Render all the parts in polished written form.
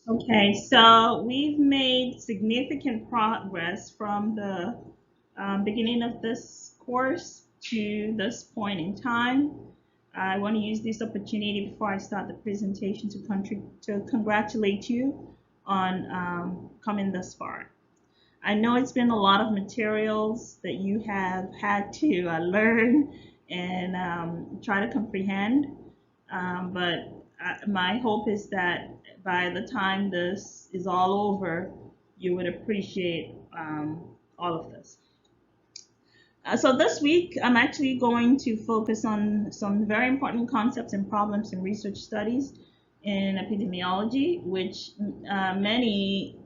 Okay, so we've made significant progress from the beginning of this course to this point in time. I want to use this opportunity before I start the presentation to congratulate you on coming this far. I know it's been a lot of materials that you have had to learn and try to comprehend, but my hope is that by the time this is all over, you would appreciate all of this. So this week, I'm actually going to focus on some very important concepts and problems in research studies in epidemiology, which many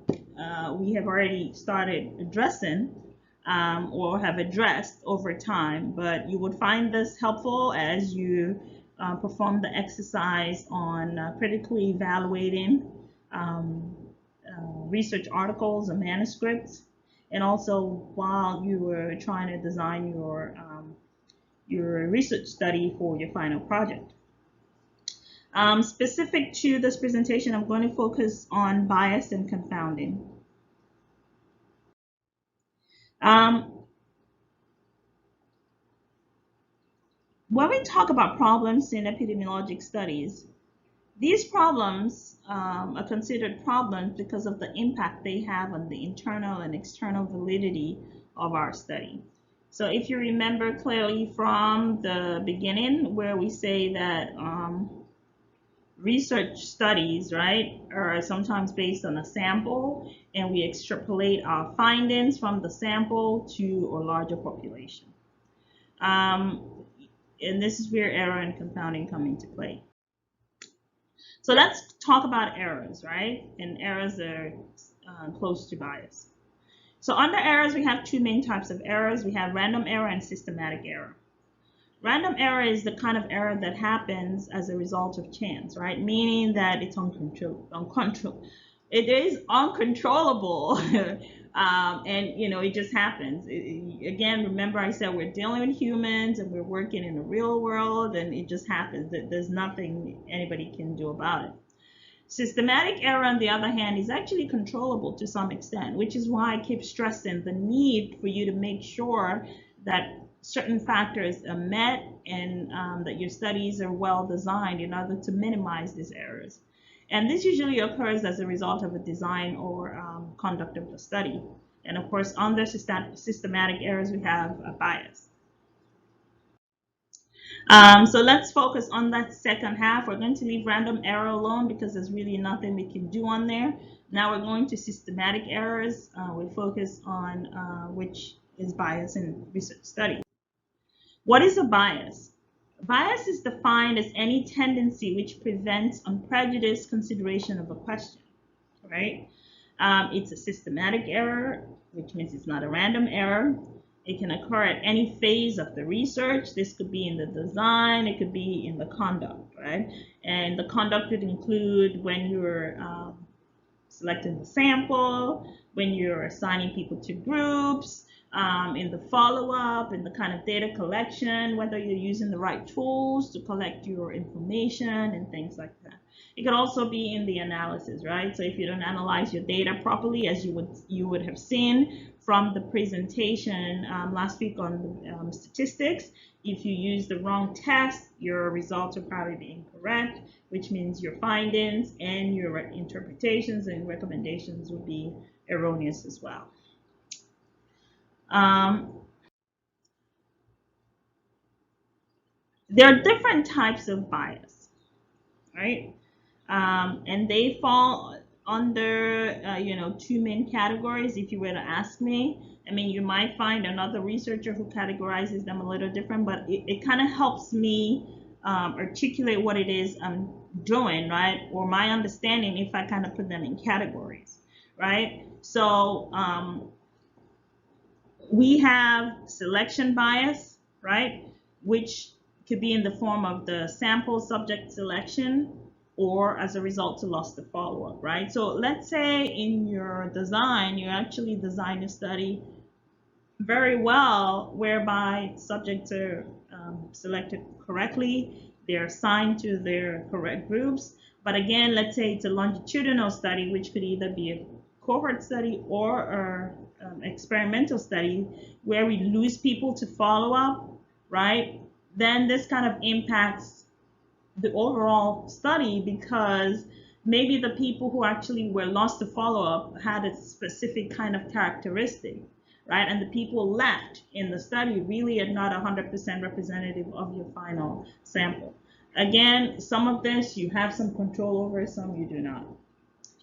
we have already started addressing or have addressed over time. But you would find this helpful as you perform the exercise on critically evaluating um, research articles and manuscripts, and also while you were trying to design your research study for your final project. Specific to this presentation, I'm going to focus on bias and confounding. Um, when we talk about problems in epidemiologic studies, these problems are considered problems because of the impact they have on the internal and external validity of our study. So if you remember clearly from the beginning where we say that research studies, right, are sometimes based on a sample and we extrapolate our findings from the sample to a larger population. Um, and this is where error and confounding come into play. So let's talk about errors, right? And errors are close to bias. So under errors, we have two main types of errors. We have random error and systematic error. Random error is the kind of error that happens as a result of chance, right? Meaning that it's it is uncontrollable. And it just happens. Again, remember I said we're dealing with humans and we're working in the real world, and it just happens that there's nothing anybody can do about it. Systematic error, on the other hand, is actually controllable to some extent, which is why I keep stressing the need for you to make sure that certain factors are met and that your studies are well designed in order to minimize these errors. And this usually occurs as a result of a design or conduct of the study. And of course, under systematic errors, we have a bias. So let's focus on that second half. We're going to leave random error alone because there's really nothing we can do on there. Now we're going to systematic errors. We focus on which is bias in research study. What is a bias? Bias is defined as any tendency which prevents unprejudiced consideration of a question, right? It's a systematic error, which means it's not a random error. It can occur at any phase of the research. This could be in the design, it could be in the conduct, right? And the conduct would include when you're selecting the sample, when you're assigning people to groups, in the follow-up, in the kind of data collection, whether you're using the right tools to collect your information and things like that. It could also be in the analysis, right? So if you don't analyze your data properly, as you would have seen from the presentation last week on statistics, if you use the wrong test, your results will probably be incorrect, which means your findings and your interpretations and recommendations will be erroneous as well. Um, there are different types of bias, right? And they fall under two main categories. If you were to ask me, I mean, you might find another researcher who categorizes them a little different, but it kind of helps me articulate what it is I'm doing, right? Or my understanding if I kind of put them in categories, right? So we have selection bias, right? Which could be in the form of the sample subject selection or as a result to loss to follow-up, right? So let's say in your design, you actually design a study very well whereby subjects are selected correctly, they're assigned to their correct groups, But again, let's say it's a longitudinal study, which could either be a cohort study or experimental study where we lose people to follow up, right? Then this kind of impacts the overall study because maybe the people who actually were lost to follow up had a specific kind of characteristic, right? And the people left in the study really are not 100% representative of your final sample. Again, some of this you have some control over, some you do not.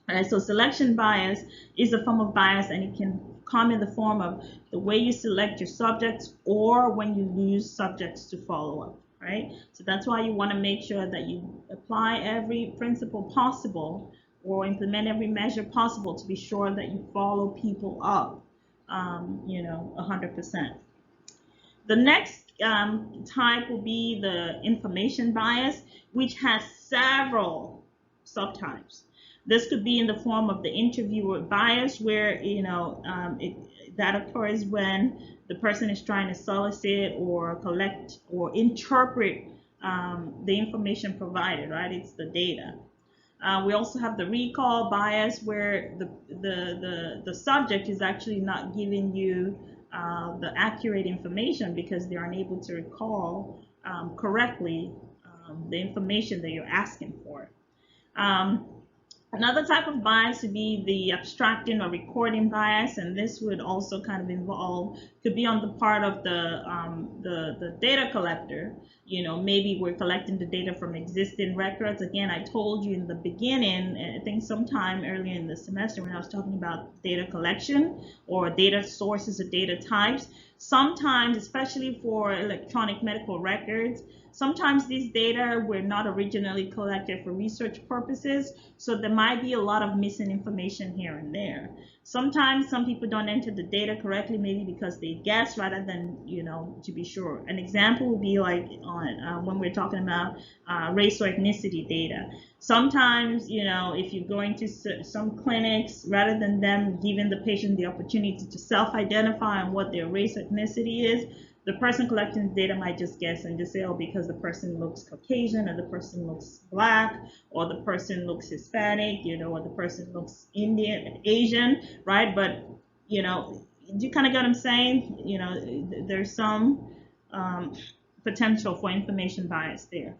All right, so selection bias is a form of bias, and it can come in the form of the way you select your subjects or when you lose subjects to follow up, right? So that's why you want to make sure that you apply every principle possible or implement every measure possible to be sure that you follow people up, 100%. The next type will be the information bias, which has several subtypes. This could be in the form of the interviewer bias, where that occurs when the person is trying to solicit or collect or interpret the information provided, right? It's the data. We also have the recall bias, where the subject is actually not giving you the accurate information because they're unable to recall correctly the information that you're asking for. Another type of bias would be the abstracting or recording bias, and this would also kind of involve, could be on the part of the data collector. Maybe we're collecting the data from existing records. Again, I told you in the beginning, I think sometime earlier in the semester when I was talking about data collection or data sources or data types, sometimes, especially for electronic medical records, sometimes these data were not originally collected for research purposes, so there might be a lot of missing information here and there. Sometimes some people don't enter the data correctly, maybe because they guess rather than, to be sure. An example would be like on when we're talking about race or ethnicity data. Sometimes, if you're going to some clinics, rather than them giving the patient the opportunity to self-identify on what their race or ethnicity is, the person collecting the data might just guess and just say, oh, because the person looks Caucasian, or the person looks Black, or the person looks Hispanic, or the person looks Indian, Asian, right? But, do you kind of get what I'm saying? There's some potential for information bias there.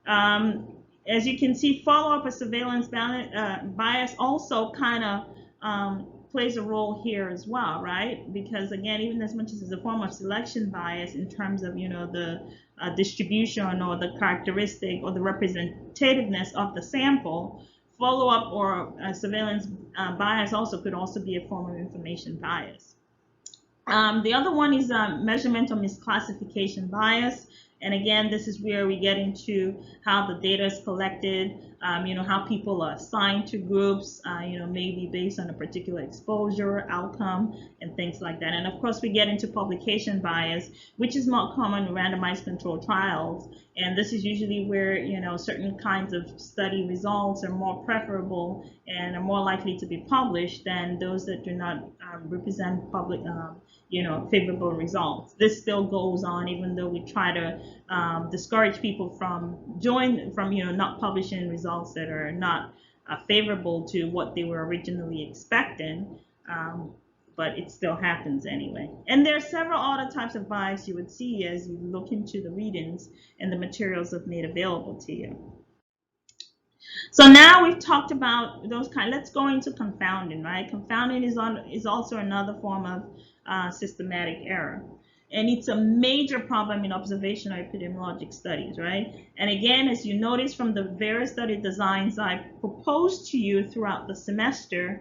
As you can see, follow-up or surveillance bias also kind of plays a role here as well, right? Because again, even as much as it's a form of selection bias in terms of the distribution or the characteristic or the representativeness of the sample, follow-up or surveillance bias could also be a form of information bias. The other one is measurement or misclassification bias. And again, this is where we get into how the data is collected, how people are assigned to groups, maybe based on a particular exposure, outcome, and things like that. And of course, we get into publication bias, which is more common in randomized controlled trials. And this is usually where, certain kinds of study results are more preferable and are more likely to be published than those that do not represent public, favorable results. This still goes on, even though we try to discourage people from not publishing results that are not favorable to what they were originally expecting. But it still happens anyway. And there are several other types of bias you would see as you look into the readings and the materials that are made available to you. So now we've talked about those let's go into confounding, right? Confounding is also another form of systematic error. And it's a major problem in observational epidemiologic studies, right? And again, as you notice from the various study designs I proposed to you throughout the semester,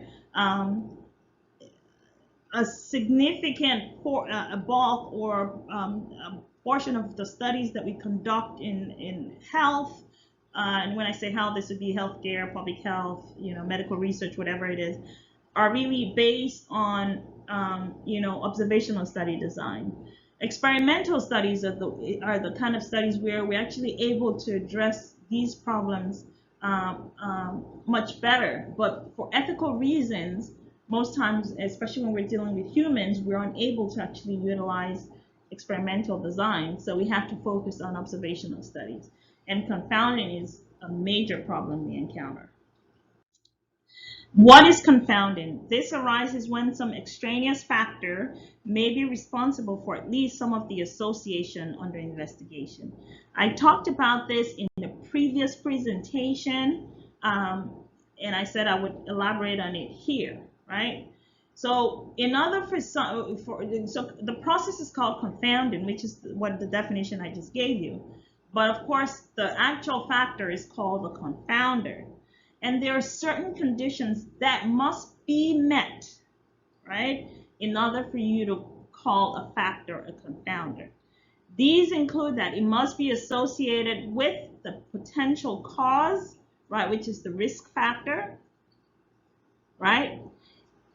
a significant bulk or a portion of the studies that we conduct in health, and when I say health, this would be healthcare, public health, medical research, whatever it is, are really based on observational study design. Experimental studies are the kind of studies where we're actually able to address these problems much better. But for ethical reasons, most times, especially when we're dealing with humans, we're unable to actually utilize experimental design. So we have to focus on observational studies. And confounding is a major problem we encounter. What is confounding? This arises when some extraneous factor may be responsible for at least some of the association under investigation. I talked about this in the previous presentation, and I said I would elaborate on it here, right? So in order so the process is called confounding, which is what the definition I just gave you. But of course, the actual factor is called a confounder. And there are certain conditions that must be met, right, in order for you to call a factor a confounder. These include that it must be associated with the potential cause, right, which is the risk factor, right?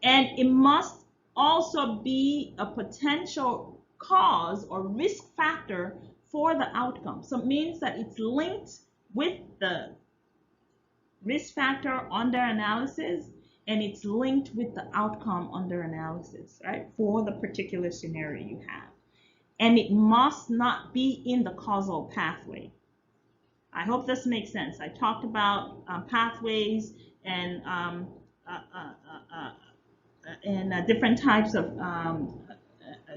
And it must also be a potential cause or risk factor for the outcome. So it means that it's linked with the risk factor under analysis, and it's linked with the outcome under analysis, right, for the particular scenario you have. And it must not be in the causal pathway. I hope this makes sense. I talked about pathways and different types of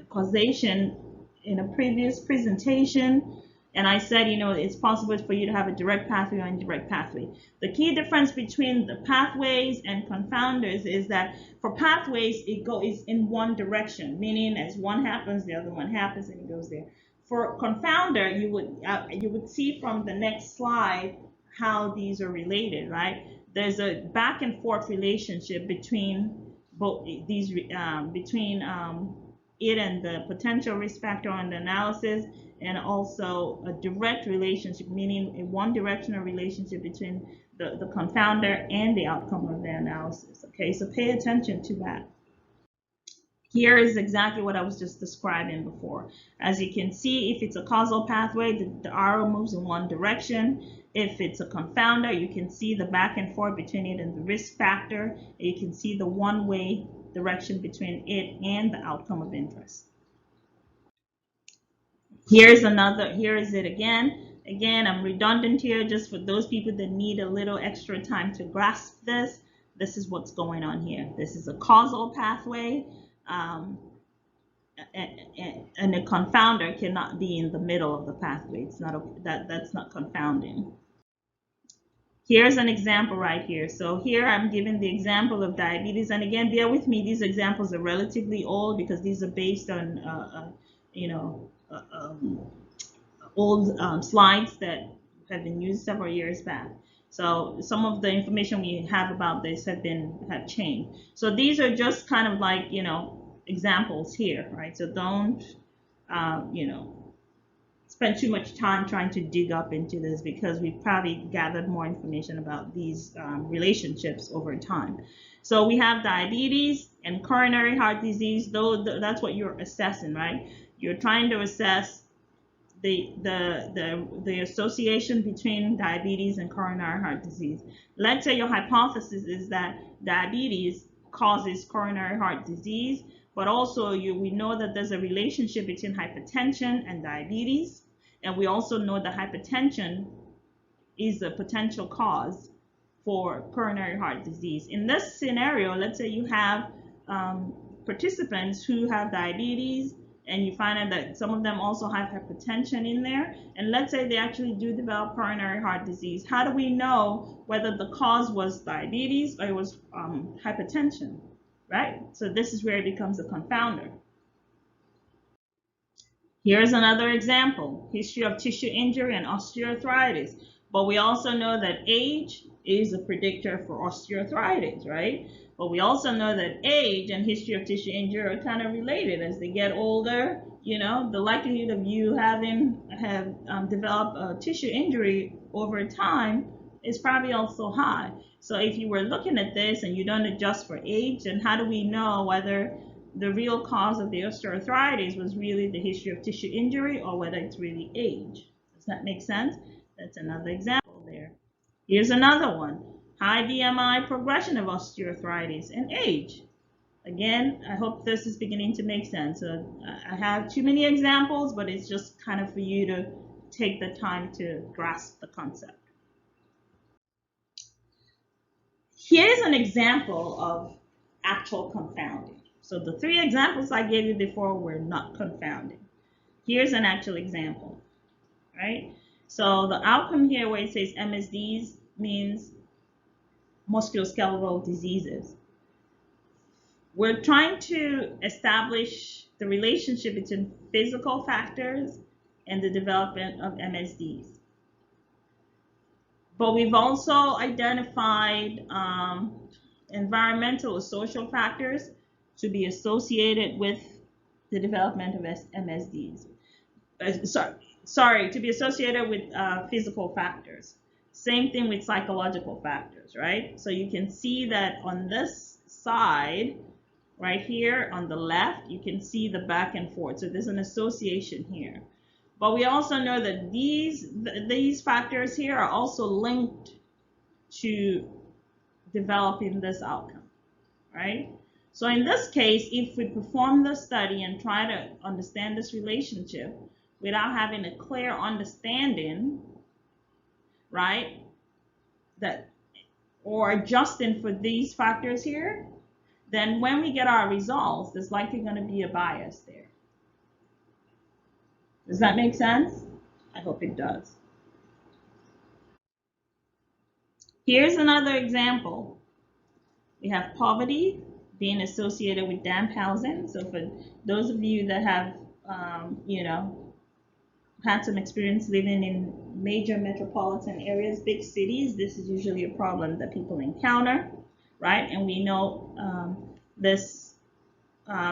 causation in a previous presentation. And I said, it's possible for you to have a direct pathway or indirect pathway. The key difference between the pathways and confounders is that for pathways, it goes in one direction, meaning as one happens, the other one happens, and it goes there. For confounder, you would see from the next slide how these are related, right? There's a back and forth relationship between both these, between it and the potential risk factor on the analysis, and also a direct relationship, meaning a one-directional relationship between the confounder and the outcome of the analysis. Okay, so pay attention to that. Here is exactly what I was just describing before. As you can see, if it's a causal pathway, the arrow moves in one direction. If it's a confounder, you can see the back and forth between it and the risk factor. You can see the one-way direction between it and the outcome of interest. Here is it again. Again, I'm redundant here just for those people that need a little extra time to grasp this. This is what's going on here. This is a causal pathway, and a confounder cannot be in the middle of the pathway. It's not that's not confounding. Here's an example right here. So here I'm giving the example of diabetes, and again, bear with me. These examples are relatively old because these are based on old slides that have been used several years back. So some of the information we have about this have changed. So these are just kind of like, examples here, right? So don't, spend too much time trying to dig up into this, because we've probably gathered more information about these relationships over time. So we have diabetes and coronary heart disease. That's what you're assessing, right? You're trying to assess the association between diabetes and coronary heart disease. Let's say your hypothesis is that diabetes causes coronary heart disease, but also we know that there's a relationship between hypertension and diabetes, and we also know that hypertension is a potential cause for coronary heart disease. In this scenario, let's say you have participants who have diabetes, and you find out that some of them also have hypertension in there, and let's say they actually do develop coronary heart disease. How do we know whether the cause was diabetes or it was hypertension, right? So this is where it becomes a confounder. Here's another example: history of tissue injury and osteoarthritis. But we also know that age is a predictor for osteoarthritis, right? But we also know that age and history of tissue injury are kind of related. As they get older, the likelihood of you have developed a tissue injury over time is probably also high. So if you were looking at this and you don't adjust for age, then how do we know whether the real cause of the osteoarthritis was really the history of tissue injury or whether it's really age? Does that make sense? That's another example there. Here's another one: high BMI, progression of osteoarthritis, and age. Again, I hope this is beginning to make sense. I have too many examples, but it's just kind of for you to take the time to grasp the concept. Here's an example of actual confounding. So the three examples I gave you before were not confounding. Here's an actual example, right? So the outcome here where it says MSDs means musculoskeletal diseases. We're trying to establish the relationship between physical factors and the development of MSDs. But we've also identified environmental or social factors to be associated with the development of MSDs. Sorry, to be associated with physical factors. Same thing with psychological factors, right? So you can see that on this side, right here on the left, you can see the back and forth. So there's an association here. But we also know that these factors here are also linked to developing this outcome, right? So in this case, if we perform the study and try to understand this relationship without having a clear understanding, right, that or adjusting for these factors here, then when we get our results, there's likely going to be a bias there. Does that make sense? I hope it does. Here's another example. We have poverty being associated with damp housing. So for those of you that have, had some experience living in major metropolitan areas, big cities, this is usually a problem that people encounter, right? And we know this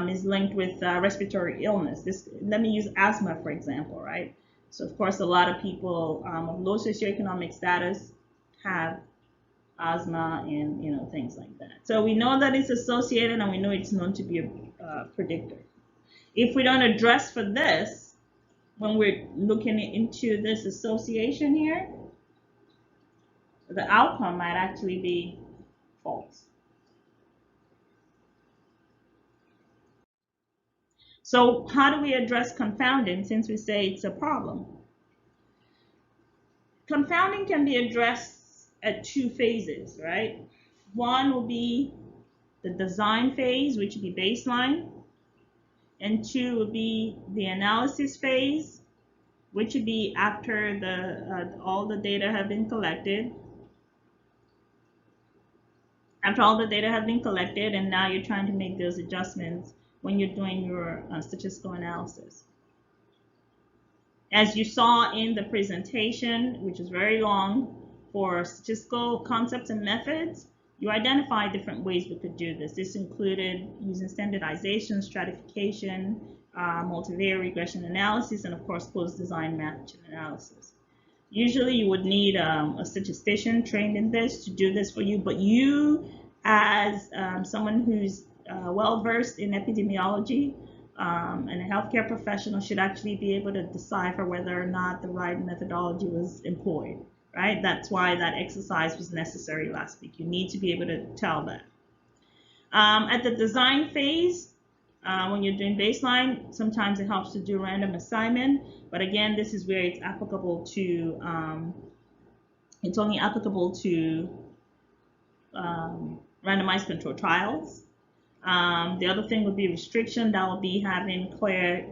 is linked with respiratory illness. Let me use asthma, for example, right? So of course, a lot of people of low socioeconomic status have asthma and things like that. So we know that it's associated, and we know it's known to be a predictor. If we don't address for this, when we're looking into this association here, the outcome might actually be false. So how do we address confounding since we say it's a problem? Confounding can be addressed at two phases, right? One will be the design phase, which would be baseline, and two would be the analysis phase, which would be after all the data have been collected. After all the data have been collected, and now you're trying to make those adjustments when you're doing your statistical analysis. As you saw in the presentation, which is very long, for statistical concepts and methods, you identified different ways we could do this. This included using standardization, stratification, multivariate regression analysis, and of course, closed design matching analysis. Usually you would need a statistician trained in this to do this for you, but you as someone who's well-versed in epidemiology and a healthcare professional should actually be able to decipher whether or not the right methodology was employed, right? That's why that exercise was necessary last week. You need to be able to tell that. At the design phase, when you're doing baseline, sometimes it helps to do random assignment, but again, this is where it's applicable to, it's only applicable to randomized controlled trials. The other thing would be restriction. That would be having clear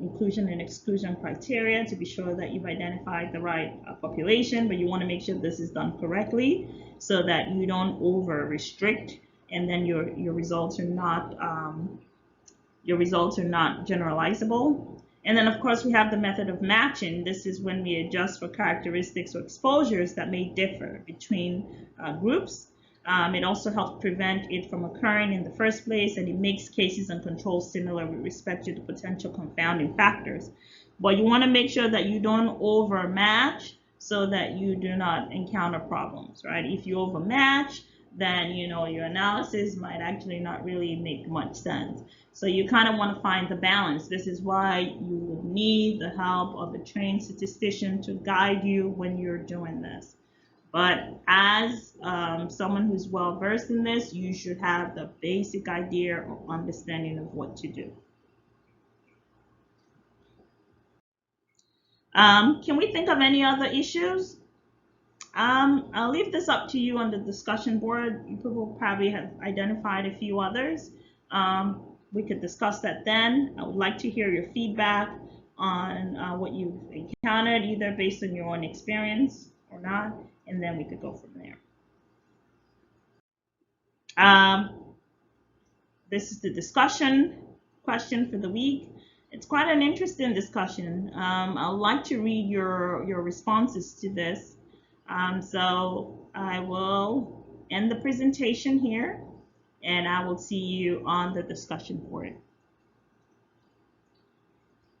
inclusion and exclusion criteria to be sure that you've identified the right population, but you want to make sure this is done correctly so that you don't over restrict and then your results are not generalizable. And then of course we have the method of matching. This is when we adjust for characteristics or exposures that may differ between groups. It also helps prevent it from occurring in the first place, and it makes cases and controls similar with respect to the potential confounding factors. But you want to make sure that you don't overmatch so that you do not encounter problems, right? If you overmatch, then your analysis might actually not really make much sense. So you kind of want to find the balance. This is why you would need the help of a trained statistician to guide you when you're doing this. But as someone who's well versed in this, you should have the basic idea or understanding of what to do. Can we think of any other issues? I'll leave this up to you on the discussion board. People probably have identified a few others. We could discuss that then. I would like to hear your feedback on what you've encountered, either based on your own experience or not, and then we could go from there. Um, this is the discussion question for the week. It's quite an interesting discussion. I'd like to read your responses to this. So I will end the presentation here, and I will see you on the discussion board.